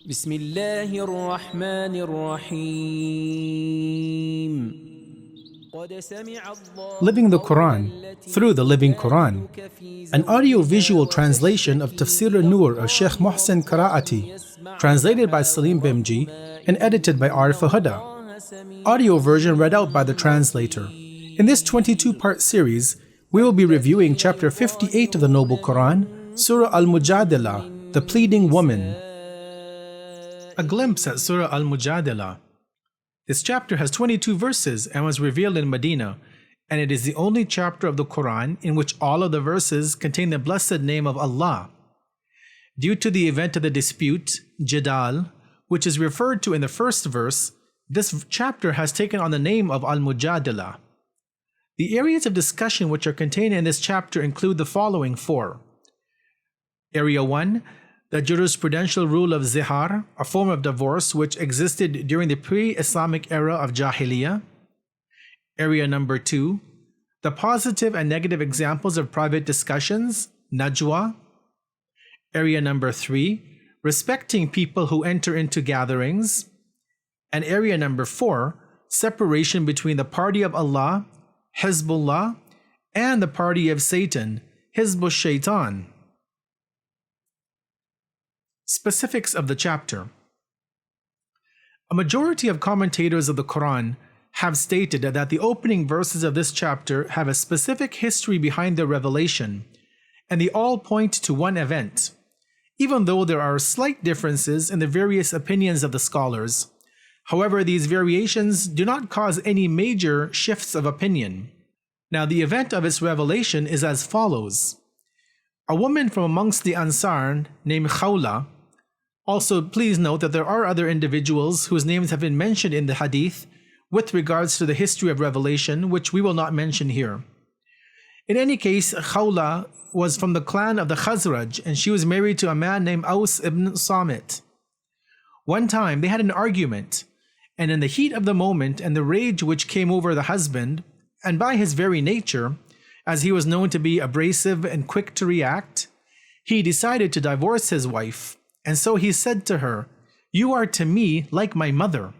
بسم الله الرحمن الرحيم Living the Quran through the Living Quran, an audio-visual translation of Tafsir al-Nur of Sheikh Mohsen Qaraati, translated by Salim Bimji and edited by Arif Huda. Audio version read out by the translator. In this 22-part series, we will be reviewing chapter 58 of the Noble Quran, Surah al-Mujadilah, the Pleading Woman. A glimpse at Surah al-Mujadilah. This chapter has 22 verses and was revealed in Medina, and it is the only chapter of the Quran in which all of the verses contain the blessed name of Allah. Due to the event of the dispute, jidāl, which is referred to in the first verse, this chapter has taken on the name of al-Mujadilah. The areas of discussion which are contained in this chapter include the following four. Area 1. The jurisprudential rule of ẓihār, a form of divorce which existed during the pre-Islamic era of jāhiliyyah. Area number 2. The positive and negative examples of private discussions, najwā. Area number 3. Respecting people who enter into gatherings. And area number 4. Separation between the party of Allah, ḥizbullāh, and the party of Satan, ḥizbushayṭān. Specifics of the chapter. A majority of commentators of the Quran have stated that the opening verses of this chapter have a specific history behind their revelation, and they all point to one event, even though there are slight differences in the various opinions of the scholars. However, these variations do not cause any major shifts of opinion. Now, the event of its revelation is as follows. A woman from amongst the Ansar named Khawla. Also, please note that there are other individuals whose names have been mentioned in the hadith with regards to the history of revelation, which we will not mention here. In any case, Khawla was from the clan of the Khazraj, and she was married to a man named Aus ibn Samit. One time, they had an argument, and in the heat of the moment and the rage which came over the husband, and by his very nature, as he was known to be abrasive and quick to react, he decided to divorce his wife. And so he said to her, "You are to me like my mother."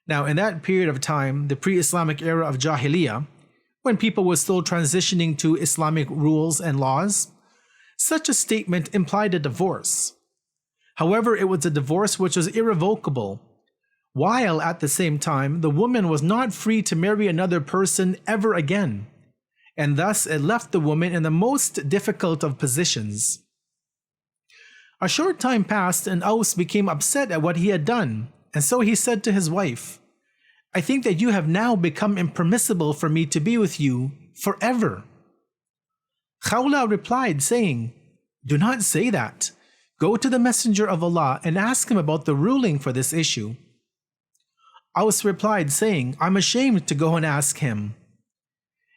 Now, in that period of time, the pre-Islamic era of jāhiliyyah, when people were still transitioning to Islamic rules and laws, such a statement implied a divorce. However, it was a divorce which was irrevocable, while at the same time, the woman was not free to marry another person ever again, and thus it left the woman in the most difficult of positions. A short time passed and Aus became upset at what he had done, and so he said to his wife, "I think that you have now become impermissible for me to be with you forever." Khawla replied, saying, "Do not say that. Go to the Messenger of Allah and ask him about the ruling for this issue." Aus replied, saying, "I'm ashamed to go and ask him."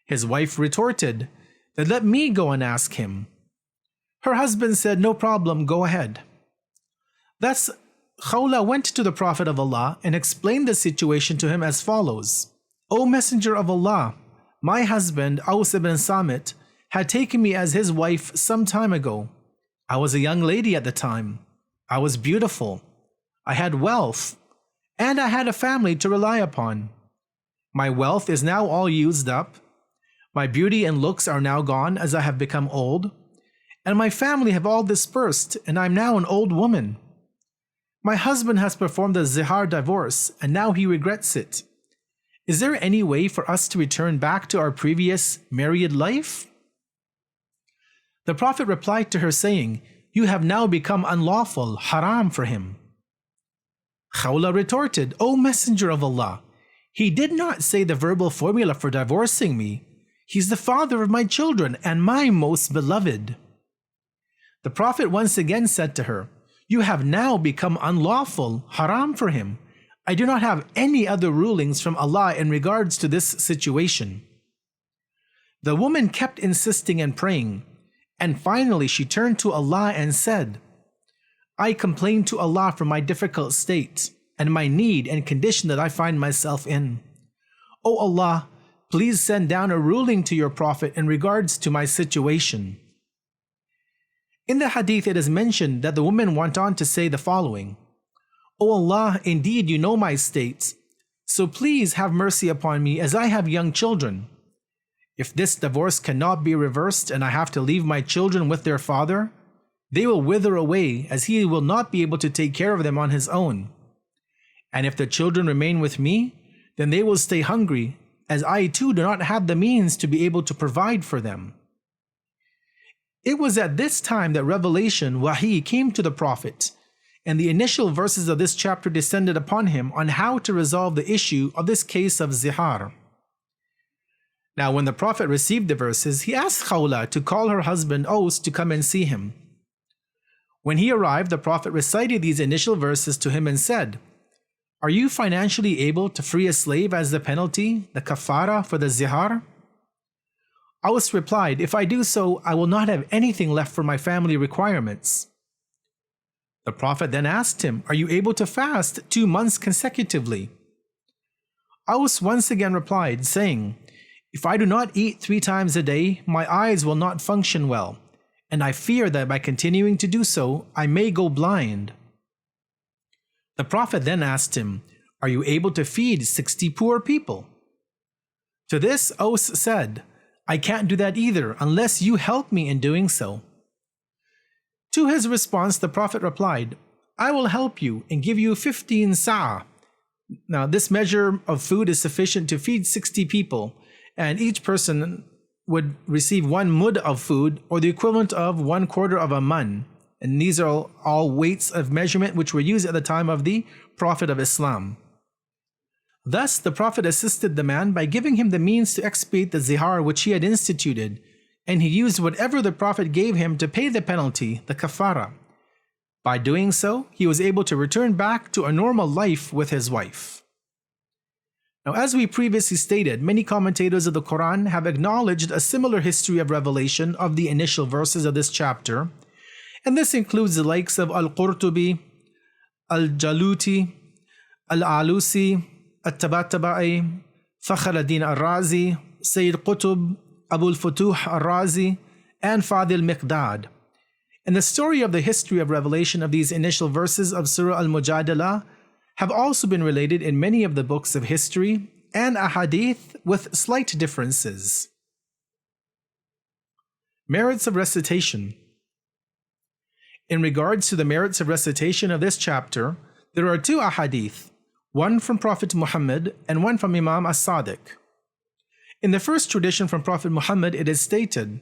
His wife retorted, "Then let me go and ask him." Her husband said, "No problem, go ahead." Thus, Khawla went to the Prophet of Allah and explained the situation to him as follows. "O Messenger of Allah, my husband, Aus ibn Samit, had taken me as his wife some time ago. I was a young lady at the time. I was beautiful. I had wealth, and I had a family to rely upon. My wealth is now all used up. My beauty and looks are now gone as I have become old. And my family have all dispersed, and I am now an old woman. My husband has performed the ẓihār divorce, and now he regrets it. Is there any way for us to return back to our previous married life?" The Prophet replied to her saying, "You have now become unlawful, haram for him." Khawla retorted, "O Messenger of Allah, he did not say the verbal formula for divorcing me. He's the father of my children and my most beloved." The Prophet once again said to her, "You have now become unlawful, haram for him. I do not have any other rulings from Allah in regards to this situation." The woman kept insisting and praying, and finally she turned to Allah and said, "I complain to Allah for my difficult state and my need and condition that I find myself in. O Allah, please send down a ruling to your Prophet in regards to my situation." In the hadith, it is mentioned that the woman went on to say the following: O Allah, indeed you know my state, so please have mercy upon me as I have young children. If this divorce cannot be reversed and I have to leave my children with their father, they will wither away as he will not be able to take care of them on his own. And if the children remain with me, then they will stay hungry, as I too do not have the means to be able to provide for them. It was at this time that revelation, wahi, came to the Prophet, and the initial verses of this chapter descended upon him on how to resolve the issue of this case of ẓihār. Now when the Prophet received the verses, he asked Khawla to call her husband Aus to come and see him. When he arrived, the Prophet recited these initial verses to him and said, Are you financially able to free a slave as the penalty, the kafara for the ẓihār? Aus replied, If I do so, I will not have anything left for my family requirements. The Prophet then asked him, Are you able to fast 2 months consecutively? Aus once again replied, saying, If I do not eat 3 times a day, my eyes will not function well, and I fear that by continuing to do so, I may go blind. The Prophet then asked him, Are you able to feed 60 poor people? To this, Aus said, I can't do that either unless you help me in doing so. To his response, the Prophet replied, I will help you and give you 15 sa'ah. Now, this measure of food is sufficient to feed 60 people, and each person would receive 1 mud of food, or the equivalent of 1/4 of a mun. And these are all weights of measurement which were used at the time of the Prophet of Islam. Thus, the Prophet assisted the man by giving him the means to expiate the ẓihār which he had instituted, and he used whatever the Prophet gave him to pay the penalty, the kafara. By doing so, he was able to return back to a normal life with his wife. Now, as we previously stated, many commentators of the Quran have acknowledged a similar history of revelation of the initial verses of this chapter, and this includes the likes of al-Qurtubi, al-Jaluti, al-Alusi, al-Tabatabai, Fakhr ad-Din al-Razi, Sayyid Qutb, Abu al-Futuh al-Razi, and Fadil Miqdad. And the story of the history of revelation of these initial verses of Surah al-Mujadilah have also been related in many of the books of history and ahadith with slight differences. Merits of recitation. In regards to the merits of recitation of this chapter, there are 2 ahadith, one from Prophet Muhammad and one from Imam as-Sadiq. In the first tradition from Prophet Muhammad, it is stated,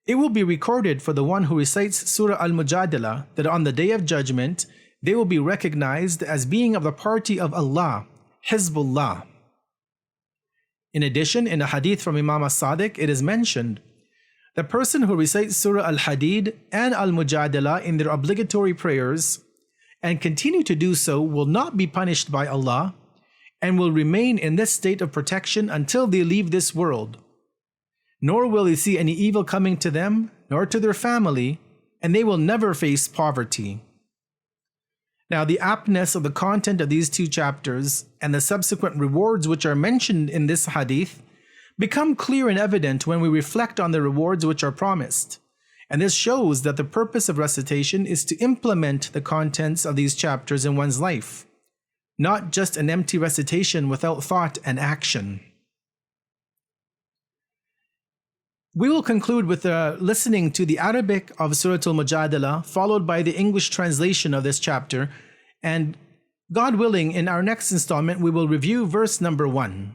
It will be recorded for the one who recites Surah al-Mujadilah that on the day of judgment, they will be recognized as being of the party of Allah, ḥizbullāh. In addition, in a hadith from Imam as-Sadiq, it is mentioned, the person who recites Surah al-Hadid and al-Mujadilah in their obligatory prayers and continue to do so will not be punished by Allah and will remain in this state of protection until they leave this world. Nor will they see any evil coming to them, nor to their family, and they will never face poverty. Now, the aptness of the content of these 2 chapters and the subsequent rewards which are mentioned in this hadith become clear and evident when we reflect on the rewards which are promised. And this shows that the purpose of recitation is to implement the contents of these chapters in one's life, not just an empty recitation without thought and action. We will conclude with listening to the Arabic of Surah al-Mujadilah, followed by the English translation of this chapter, and God willing, in our next installment, we will review verse number 1.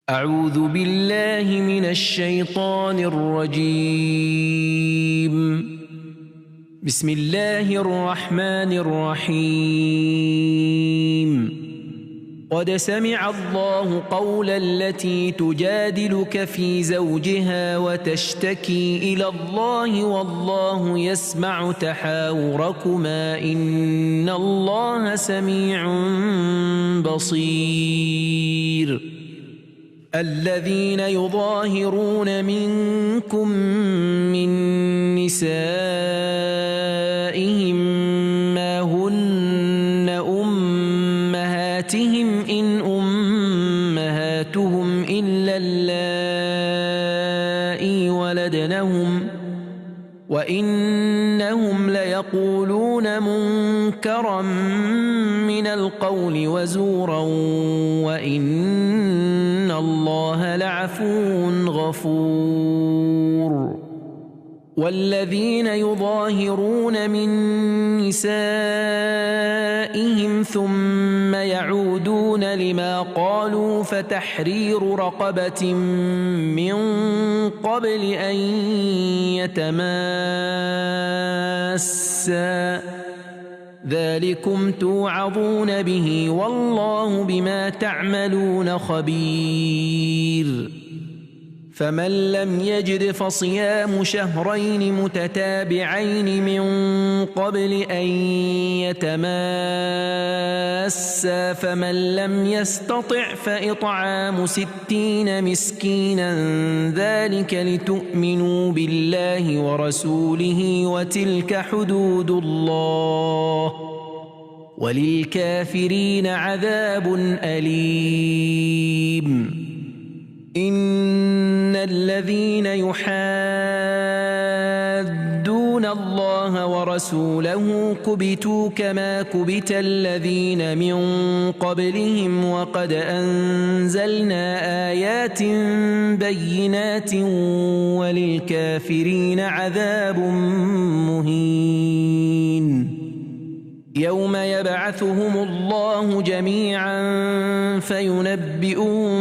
أعوذ بالله من الشيطان الرجيم بسم الله الرحمن الرحيم قد سمع الله قول التي تجادلك في زوجها وتشتكي إلى الله والله يسمع تحاوركما إن الله سميع بصير الذين يظاهرون منكم من نسائهم ما هن أمهاتهم إن أمهاتهم إلا اللائي ولدنهم وإنهم ليقولون منكرا من القول وزورا وإن الله لعفو غفور والذين يظاهرون من نسائهم ثم يعودون لما قالوا فتحرير رقبة من قبل أن يتماسا ذلكم توعظون به والله بما تعملون خبير فمن لم يجد فصيام شهرين متتابعين من قبل أن يتماسا فمن لم يستطع فإطعام 60 مسكينا ذلك لتؤمنوا بالله ورسوله وتلك حدود الله وللكافرين عذاب أليم إن الذين يحادون الله ورسوله كبتوا كما كبت الذين من قبلهم وقد أنزلنا آيات بينات وللكافرين عذاب مهين يوم يبعثهم الله جميعا فينبئهم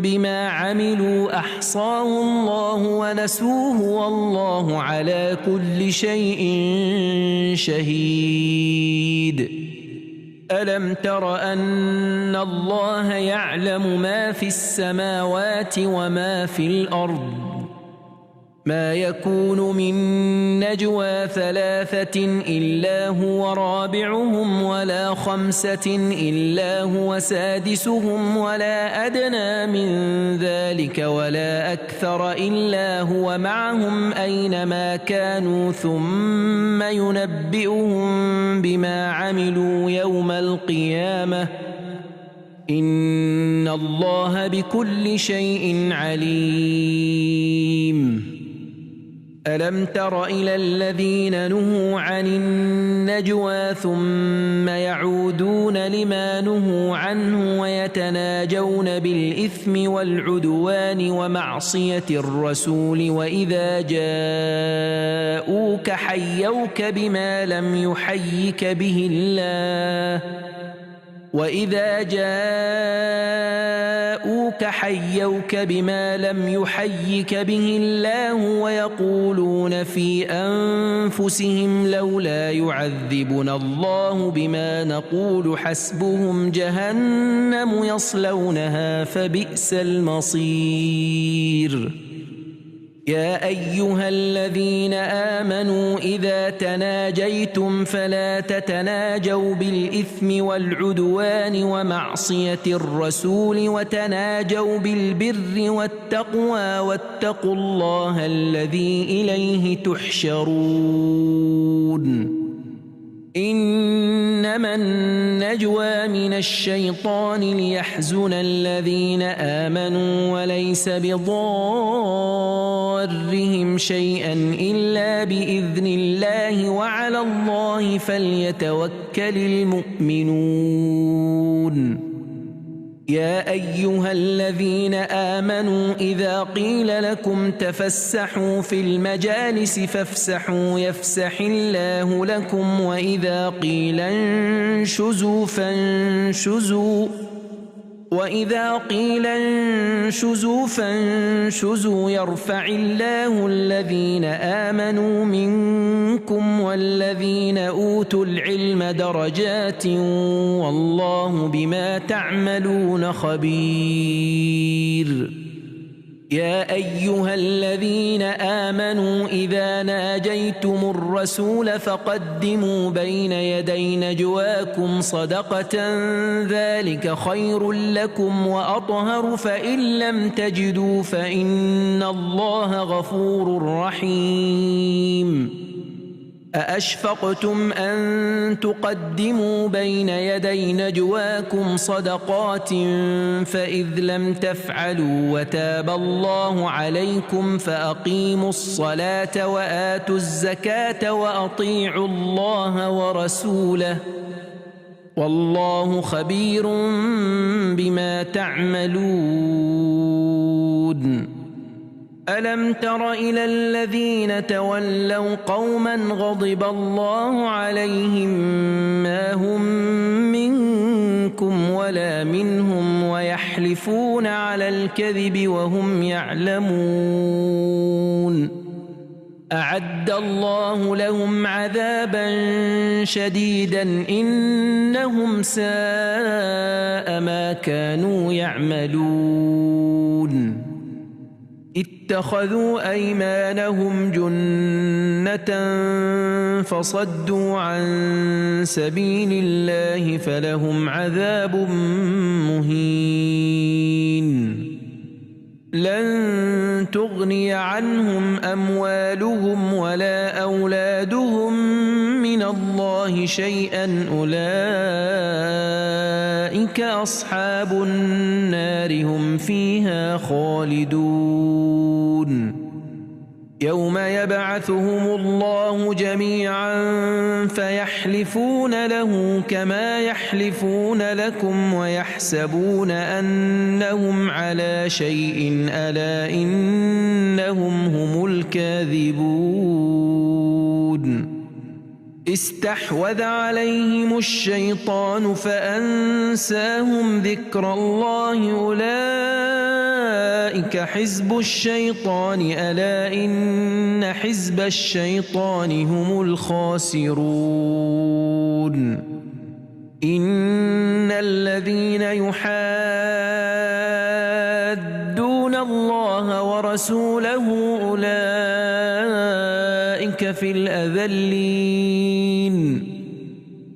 بما عملوا أحصاه الله ونسوه والله على كل شيء شهيد ألم تر أن الله يعلم ما في السماوات وما في الأرض ما يكون من نجوى 3 إلا هو رابعهم ولا 5 إلا هو سادسهم ولا أدنى من ذلك ولا أكثر إلا هو معهم أينما كانوا ثم ينبئهم بما عملوا يوم القيامة إن الله بكل شيء عليم ألم تر إلى الذين نهوا عن النجوى ثم يعودون لما نهوا عنه ويتناجون بالإثم والعدوان ومعصية الرسول وإذا جاءوك حيوك بما لم يحيك به الله ويقولون في أنفسهم لولا يعذبنا الله بما نقول حسبهم جهنم يصلونها فبئس المصير يا أيها الذين آمنوا إذا تناجيتم فلا تتناجوا بالإثم والعدوان ومعصية الرسول وتناجوا بالبر والتقوى واتقوا الله الذي إليه تحشرون إنما النجوى من الشيطان ليحزن الذين آمنوا وليس بضارهم شيئا إلا بإذن الله وعلى الله فليتوكل المؤمنون يا أيها الذين آمنوا إذا قيل لكم تفسحوا في المجالس فافسحوا يفسح الله لكم وإذا قيل انشزوا فانشزوا يرفع الله الذين آمنوا منكم والذين أوتوا العلم درجات والله بما تعملون خبير يا أيها الذين آمنوا إذا ناجيتم الرسول فقدموا بين يدي نجواكم صدقة ذلك خير لكم وأطهر فإن لم تجدوا فإن الله غفور رحيم أأشفقتم أن تقدموا بين يدي نجواكم صدقات فإذ لم تفعلوا وتاب الله عليكم فأقيموا الصلاة وآتوا الزكاة وأطيعوا الله ورسوله والله خبير بما تعملون ألم تر إلى الذين تولوا قوما غضب الله عليهم ما هم منكم ولا منهم ويحلفون على الكذب وهم يعلمون أعد الله لهم عذابا شديدا إنهم ساء ما كانوا يعملون اتخذوا أيمانهم جنة فصدوا عن سبيل الله فلهم عذاب مهين لن تغني عنهم أموالهم ولا أولادهم من الله شيئا أولئك أصحاب النار هم فيها خالدون يوم يبعثهم الله جميعا فيحلفون له كما يحلفون لكم ويحسبون أنهم على شيء ألا إنهم هم الكاذبون استحوذ عليهم الشيطان فأنساهم ذكر الله أولئك حزب الشيطان ألا إن حزب الشيطان هم الخاسرون إن الذين يحادون الله ورسوله أولئك في الأذلين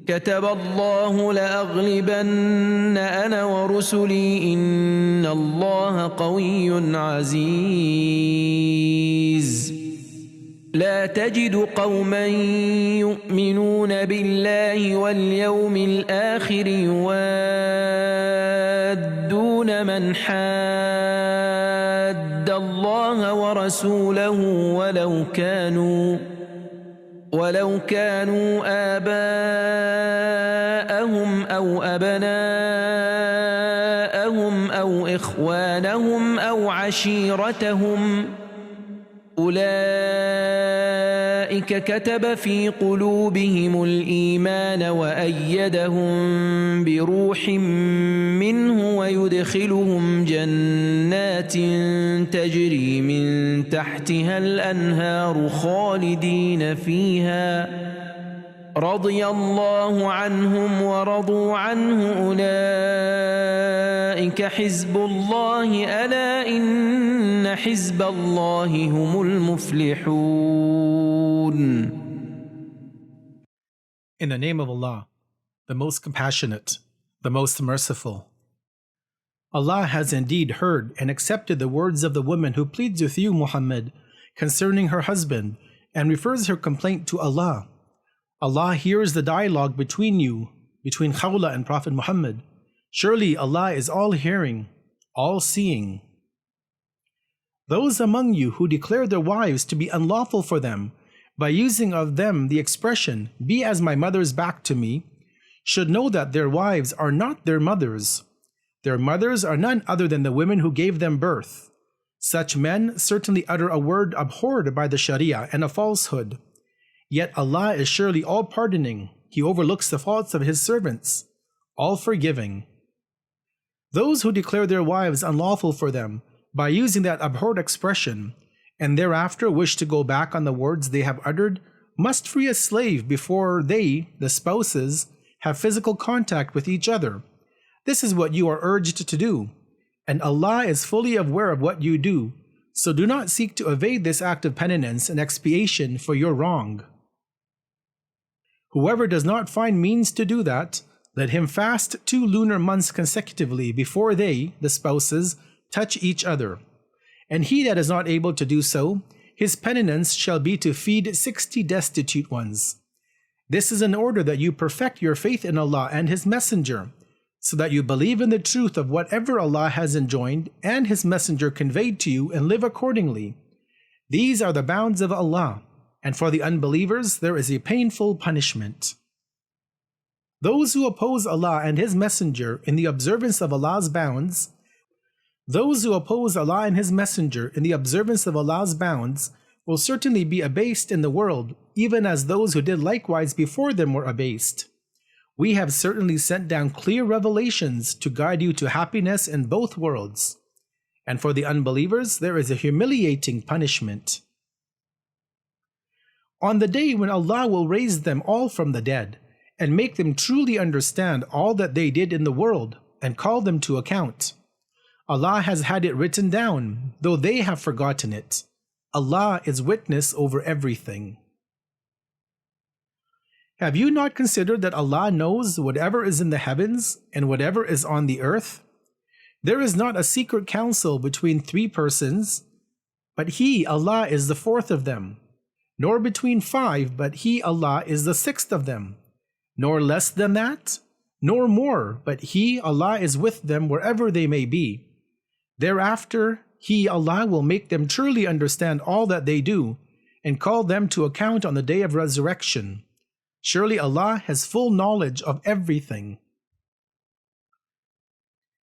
كتب الله لأغلبن أنا ورسلي إن الله قوي عزيز لا تجد قوما يؤمنون بالله واليوم الآخر يوادون من حاد الله ورسوله ولو كانوا آباءهم أو أبناءهم أو إخوانهم أو عشيرتهم أولئك كتب في قلوبهم الإيمان وأيدهم بروح منه ويدخلهم جنات تجري من تحتها الأنهار خالدين فيها رضي الله عنهم ورضوا عنه أولئك حزب الله ألا إن حزب الله هم المفلحون. In the name of Allah, the most compassionate, the most merciful. Allah has indeed heard and accepted the words of the woman who pleads with you, Muhammad, concerning her husband and refers her complaint to Allah. Allah hears the dialogue between Khawla and Prophet Muhammad. Surely Allah is all-hearing, all-seeing. Those among you who declare their wives to be unlawful for them by using of them the expression, "Be as my mother's back to me," should know that their wives are not their mothers. Their mothers are none other than the women who gave them birth. Such men certainly utter a word abhorred by the Sharia and a falsehood. Yet Allah is surely all-pardoning. He overlooks the faults of His servants, all-forgiving. Those who declare their wives unlawful for them by using that abhorred expression, and thereafter wish to go back on the words they have uttered, must free a slave before they, the spouses, have physical contact with each other. This is what you are urged to do, and Allah is fully aware of what you do, so do not seek to evade this act of penitence and expiation for your wrong. Whoever does not find means to do that, let him fast 2 lunar months consecutively before they, the spouses, touch each other. And he that is not able to do so, his penitence shall be to feed 60 destitute ones. This is in order that you perfect your faith in Allah and His Messenger, so that you believe in the truth of whatever Allah has enjoined and His Messenger conveyed to you and live accordingly. These are the bounds of Allah, and for the unbelievers there is a painful punishment. Those who oppose Allah and His Messenger in the observance of Allah's bounds, will certainly be abased in the world, even as those who did likewise before them were abased. We have certainly sent down clear revelations to guide you to happiness in both worlds. And for the unbelievers there is a humiliating punishment. On the day when Allah will raise them all from the dead, and make them truly understand all that they did in the world, and call them to account. Allah has had it written down, though they have forgotten it. Allah is witness over everything. Have you not considered that Allah knows whatever is in the heavens and whatever is on the earth? There is not a secret council between 3 persons, but He, Allah, is the 4th of them, nor between 5, but He, Allah, is the 6th of them, nor less than that, nor more, but He, Allah, is with them wherever they may be. Thereafter, He, Allah, will make them truly understand all that they do, and call them to account on the day of resurrection. Surely Allah has full knowledge of everything.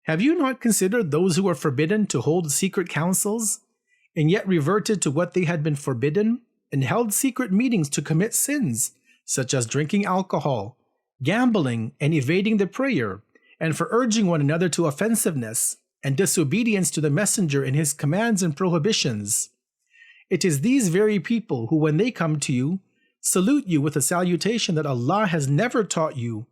Have you not considered those who were forbidden to hold secret councils, and yet reverted to what they had been forbidden, and held secret meetings to commit sins, such as drinking alcohol, gambling, and evading the prayer, and for urging one another to offensiveness, and disobedience to the Messenger in his commands and prohibitions? It is these very people who, when they come to you, salute you with a salutation that Allah has never taught you,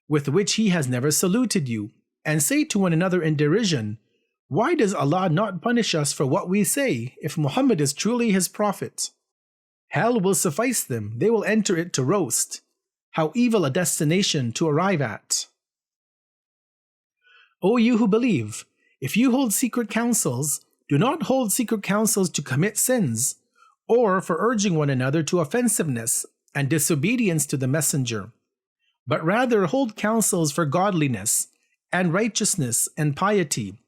with which He has never saluted you, and say to one another in derision, "Why does Allah not punish us for what we say, if Muhammad is truly His prophet?" Hell will suffice them, they will enter it to roast. How evil a destination to arrive at! O you who believe, if you hold secret councils, do not hold secret councils to commit sins, or for urging one another to offensiveness and disobedience to the Messenger, but rather hold councils for godliness and righteousness and piety.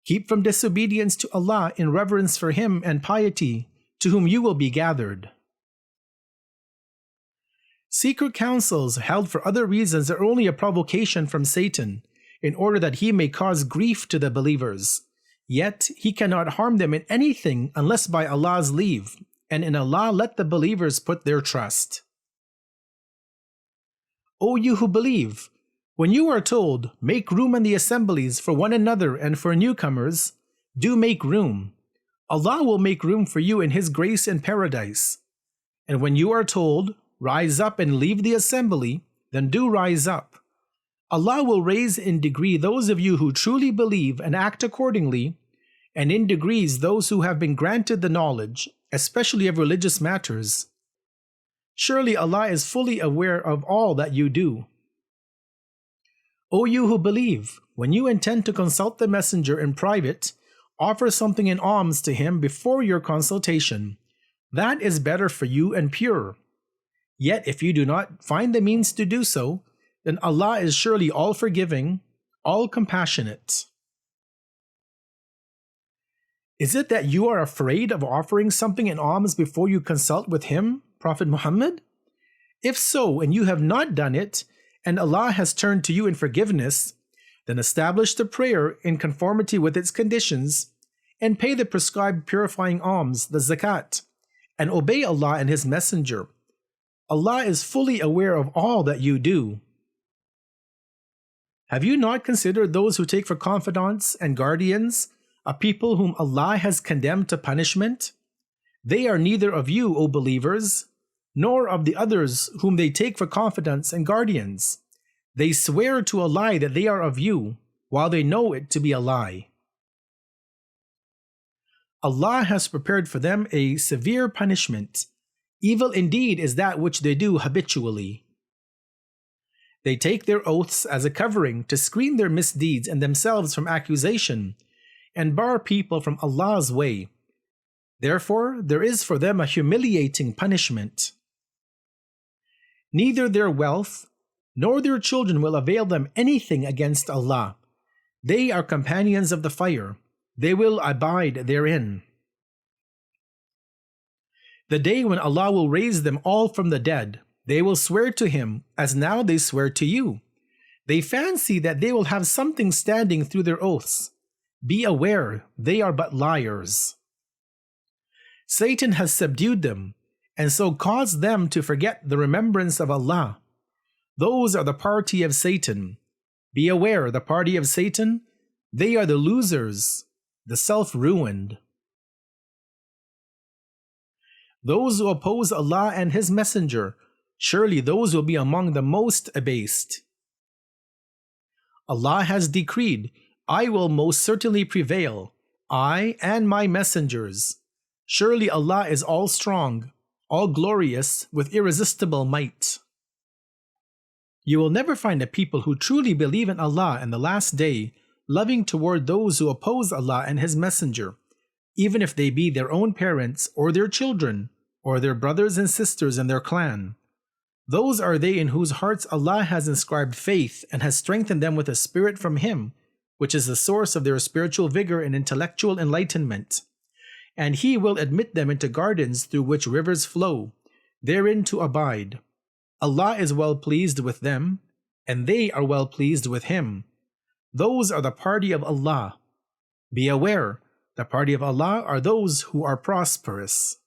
Keep from disobedience to Allah in reverence for Him and piety, to whom you will be gathered. Secret councils held for other reasons are only a provocation from Satan, in order that he may cause grief to the believers. Yet he cannot harm them in anything unless by Allah's leave, and in Allah let the believers put their trust. O you who believe, when you are told, "Make room in the assemblies for one another and for newcomers," do make room. Allah will make room for you in His grace and paradise. And when you are told, "Rise up and leave the assembly," then do rise up. Allah will raise in degree those of you who truly believe and act accordingly, and in degrees those who have been granted the knowledge, especially of religious matters. Surely Allah is fully aware of all that you do. O you who believe, when you intend to consult the Messenger in private, offer something in alms to him before your consultation. That is better for you and pure. Yet if you do not find the means to do so, then Allah is surely all forgiving, all compassionate. Is it that you are afraid of offering something in alms before you consult with Him, Prophet Muhammad? If so, and you have not done it, and Allah has turned to you in forgiveness, then establish the prayer in conformity with its conditions, and pay the prescribed purifying alms, the zakat, and obey Allah and His Messenger. Allah is fully aware of all that you do. Have you not considered those who take for confidants and guardians a people whom Allah has condemned to punishment? They are neither of you, O believers, nor of the others whom they take for confidants and guardians. They swear to a lie that they are of you, while they know it to be a lie. Allah has prepared for them a severe punishment. Evil indeed is that which they do habitually. They take their oaths as a covering to screen their misdeeds and themselves from accusation, and bar people from Allah's way. Therefore, there is for them a humiliating punishment. Neither their wealth nor their children will avail them anything against Allah. They are companions of the fire. They will abide therein. The day when Allah will raise them all from the dead, they will swear to Him as now they swear to you. They fancy that they will have something standing through their oaths. Be aware, they are but liars. Satan has subdued them, and so caused them to forget the remembrance of Allah. Those are the party of Satan. Be aware, the party of Satan, they are the losers, the self-ruined. Those who oppose Allah and His Messenger, surely those will be among the most abased. Allah has decreed, I will most certainly prevail, I and my messengers. Surely Allah is all strong, all glorious, with irresistible might. You will never find a people who truly believe in Allah and the Last Day, loving toward those who oppose Allah and His Messenger, even if they be their own parents or their children, or their brothers and sisters in their clan. Those are they in whose hearts Allah has inscribed faith and has strengthened them with a spirit from Him, which is the source of their spiritual vigor and intellectual enlightenment. And He will admit them into gardens through which rivers flow, therein to abide. Allah is well pleased with them, and they are well pleased with Him. Those are the party of Allah. Be aware, the party of Allah are those who are prosperous.